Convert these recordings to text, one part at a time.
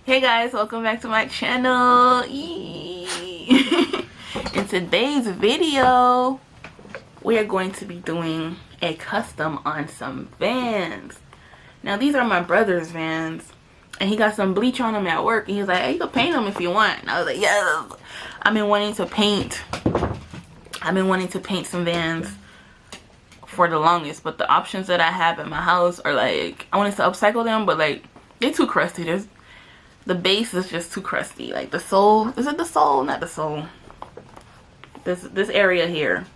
Hey guys, welcome back to my channel. In today's video, we are going to be doing a custom on some Vans. Now these are my brother's Vans, and he got some bleach on them at work, and he was like, hey, you can paint them if you want. And I was like, yes. I've been wanting to paint some Vans for the longest, but the options that I have at my house are like, I wanted to upcycle them, but like they're too crusty. The base is just too crusty. Like the sole, is it the sole? Not the sole. This area here,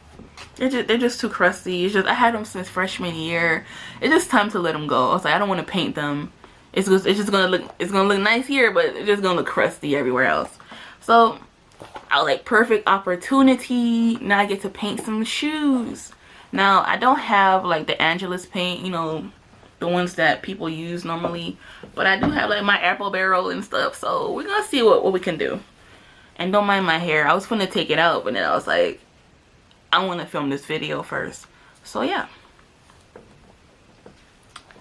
they're just too crusty. It's just, I had them since freshman year. It's just time to let them go. I was like, I don't want to paint them. It's just gonna look nice here, but it's just gonna look crusty everywhere else. So I was like, perfect opportunity. Now I get to paint some shoes. Now I don't have like the Angelus paint, you know, the ones that people use normally, but I do have like my apple barrel and stuff, so we're gonna see what we can do. And don't mind my hair, I was gonna take it out, but then I was like, I want to film this video first. So yeah,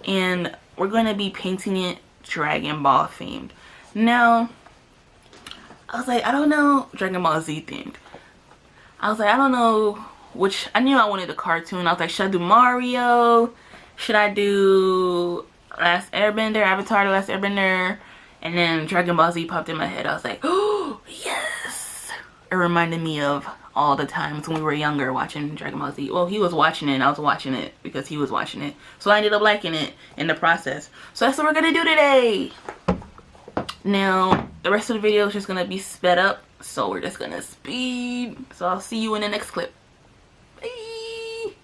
and we're gonna be painting it Dragon Ball themed. Now I was like, I don't know, Dragon Ball Z themed. I was like, I don't know which. I knew I wanted a cartoon. I was like, should I do Mario? Should I do Last Airbender, Avatar The Last Airbender? And then Dragon Ball Z popped in my head. I was like, oh, yes. It reminded me of all the times when we were younger watching Dragon Ball Z. Well, he was watching it and I was watching it because he was watching it. So I ended up liking it in the process. So that's what we're going to do today. Now, the rest of the video is just going to be sped up. So we're just going to speed. So I'll see you in the next clip. Bye.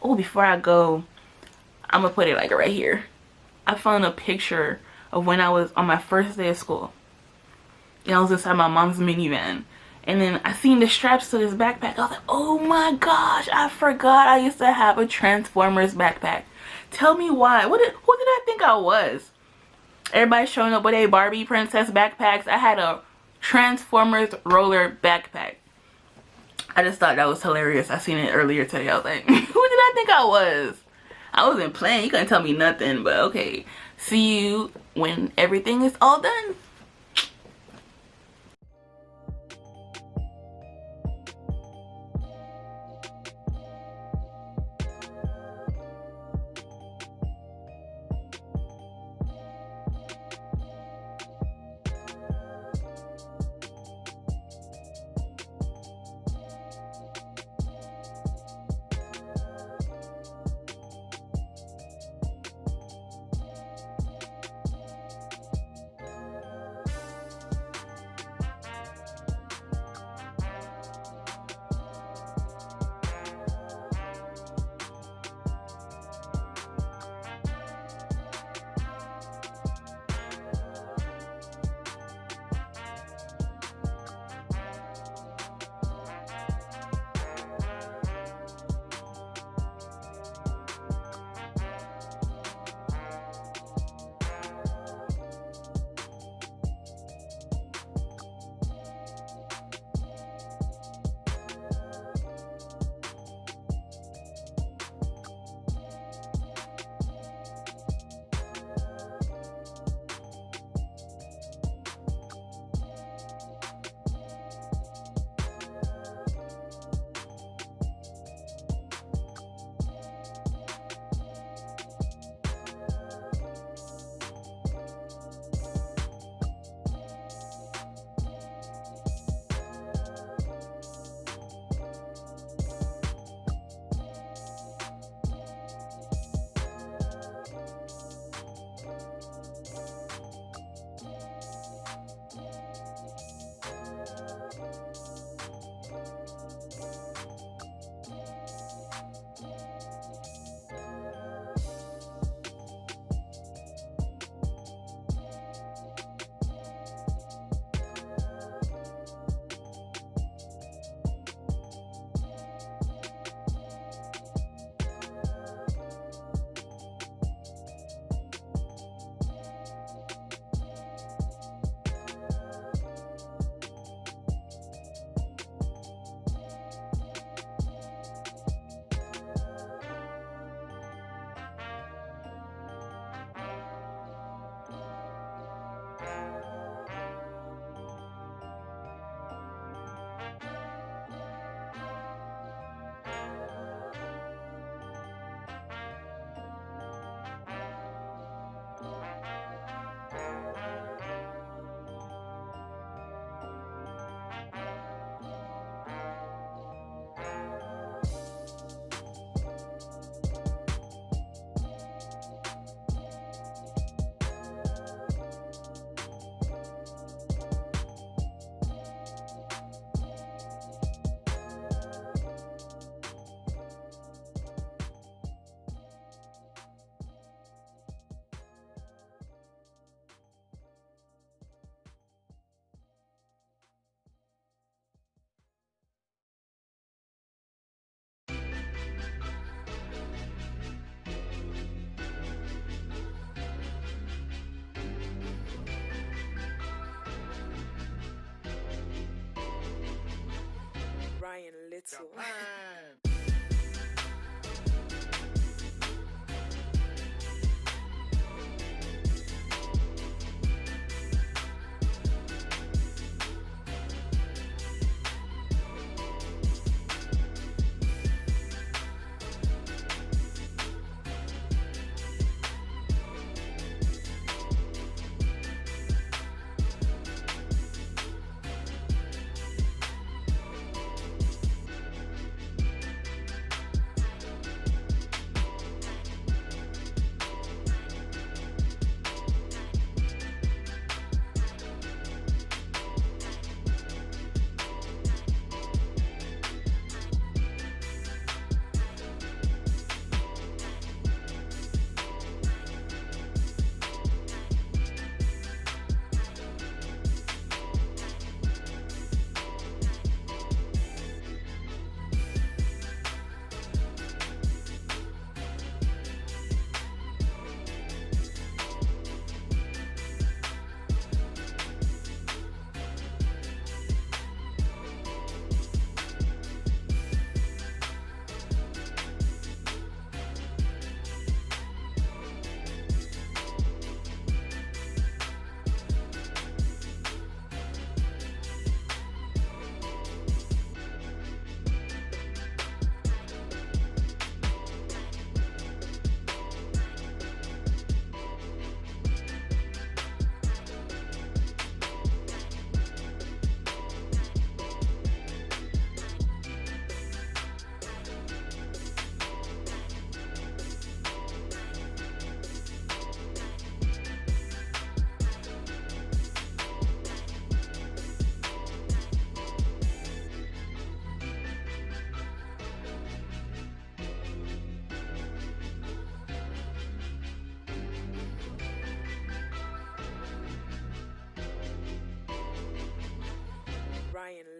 Oh, before I go, I'm gonna put it like right here. I found a picture of when I was on my first day of school. And I was inside my mom's minivan. And then I seen the straps to this backpack. I was like, oh my gosh, I forgot I used to have a Transformers backpack. Tell me why. Who did I think I was? Everybody showing up with a Barbie princess backpacks. I had a Transformers roller backpack. I just thought that was hilarious. I seen it earlier today. I was like, who did I think I was? I wasn't playing. You couldn't tell me nothing, but okay. See you when everything is all done.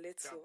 little.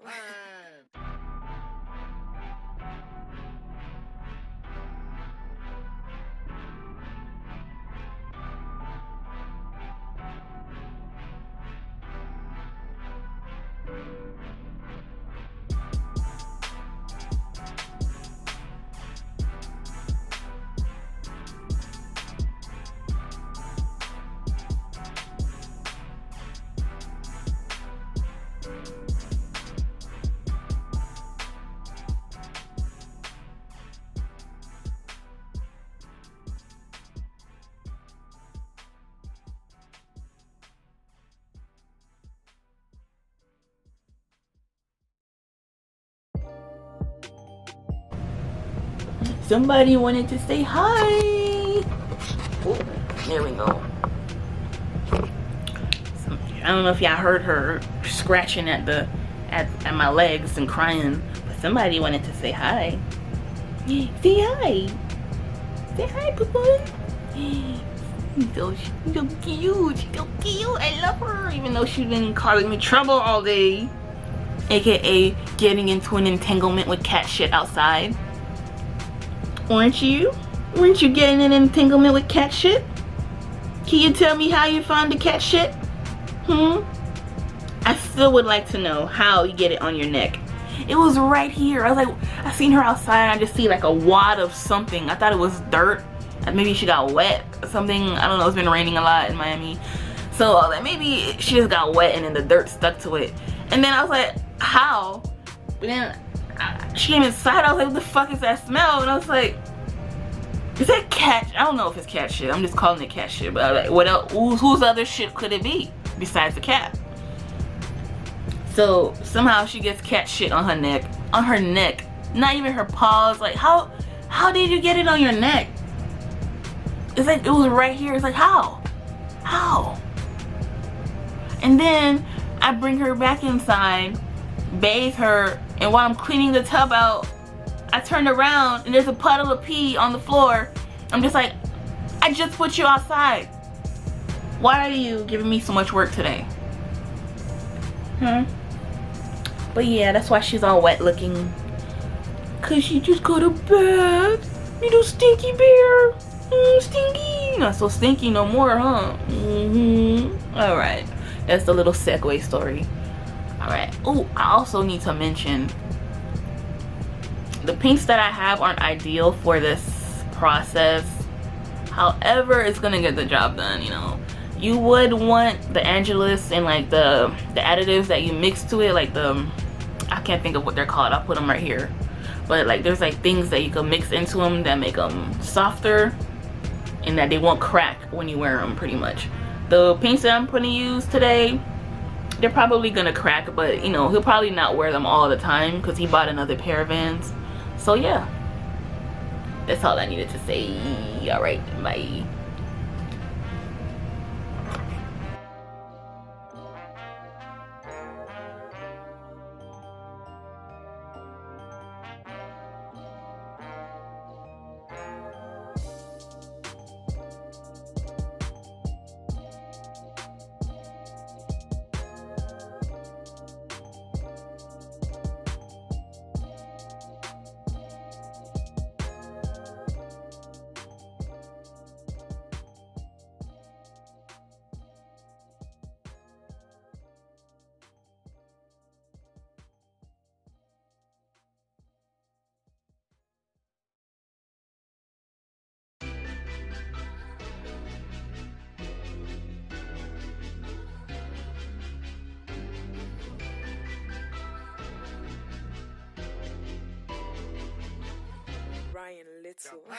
Somebody wanted to say hi. Ooh, there we go. I don't know if y'all heard her scratching at my legs and crying, but somebody wanted to say hi. Say hi. Say hi, Papa. She's so cute. She's so cute. I love her, even though she's been causing me trouble all day. AKA getting into an entanglement with cat shit outside. Weren't you? Weren't you getting an entanglement with cat shit? Can you tell me how you found the cat shit? I still would like to know how you get it on your neck. It was right here. I was like, I seen her outside and I just see like a wad of something. I thought it was dirt. Maybe she got wet or something. I don't know, it's been raining a lot in Miami. So I was like, maybe she just got wet and then the dirt stuck to it. And then I was like, how? But then she came inside. I was like, what the fuck is that smell? And I was like, is that cat? I don't know if it's cat shit. I'm just calling it cat shit. But I was like, what else? Whose other shit could it be besides the cat? So somehow she gets cat shit on her neck. On her neck. Not even her paws. Like, how did you get it on your neck? It's like, it was right here. It's like, how? How? And then I bring her back inside, bathe her, and while I'm cleaning the tub out, I turned around and there's a puddle of pee on the floor. I'm just like, I just put you outside. Why are you giving me so much work today? But yeah, that's why she's all wet looking. Cause she just got a bath. Little stinky bear. Stinky. Not so stinky no more, huh? Alright. That's the little segue story. Alright. Oh, I also need to mention the paints that I have aren't ideal for this process. However, it's gonna get the job done, you know. You would want the Angelus and like the additives that you mix to it, like I can't think of what they're called. I'll put them right here. But like there's like things that you can mix into them that make them softer and that they won't crack when you wear them, pretty much. The paints that I'm gonna use today, they're probably gonna crack, but you know, he'll probably not wear them all the time because he bought another pair of Vans. So yeah, that's all I needed to say. All right, bye. Little. Little.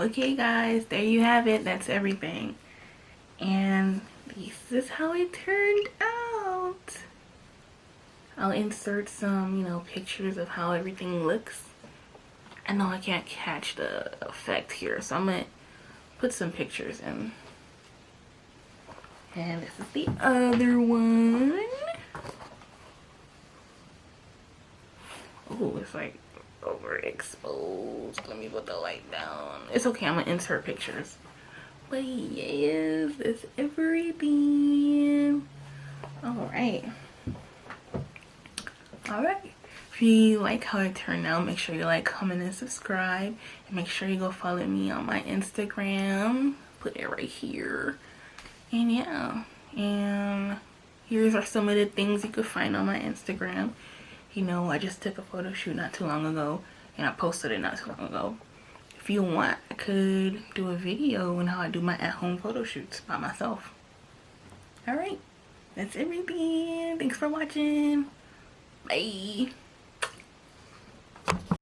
Okay guys, there you have it. That's everything. And this is how it turned out. I'll insert some, you know, pictures of how everything looks. I know I can't catch the effect here, so I'm gonna put some pictures in. And this is the other one. Oh, it's like overexposed. Let me put the light down. It's okay, I'm gonna insert pictures. But yes, that's everything. Alright. Alright. If you like how it turned out, make sure you like, comment, and subscribe. And make sure you go follow me on my Instagram. Put it right here. And yeah. And here's are some of the things you could find on my Instagram. You know, I just took a photo shoot not too long ago. And I posted it not too long ago. If you want, I could do a video on how I do my at-home photo shoots by myself. Alright. That's everything. Thanks for watching. Bye.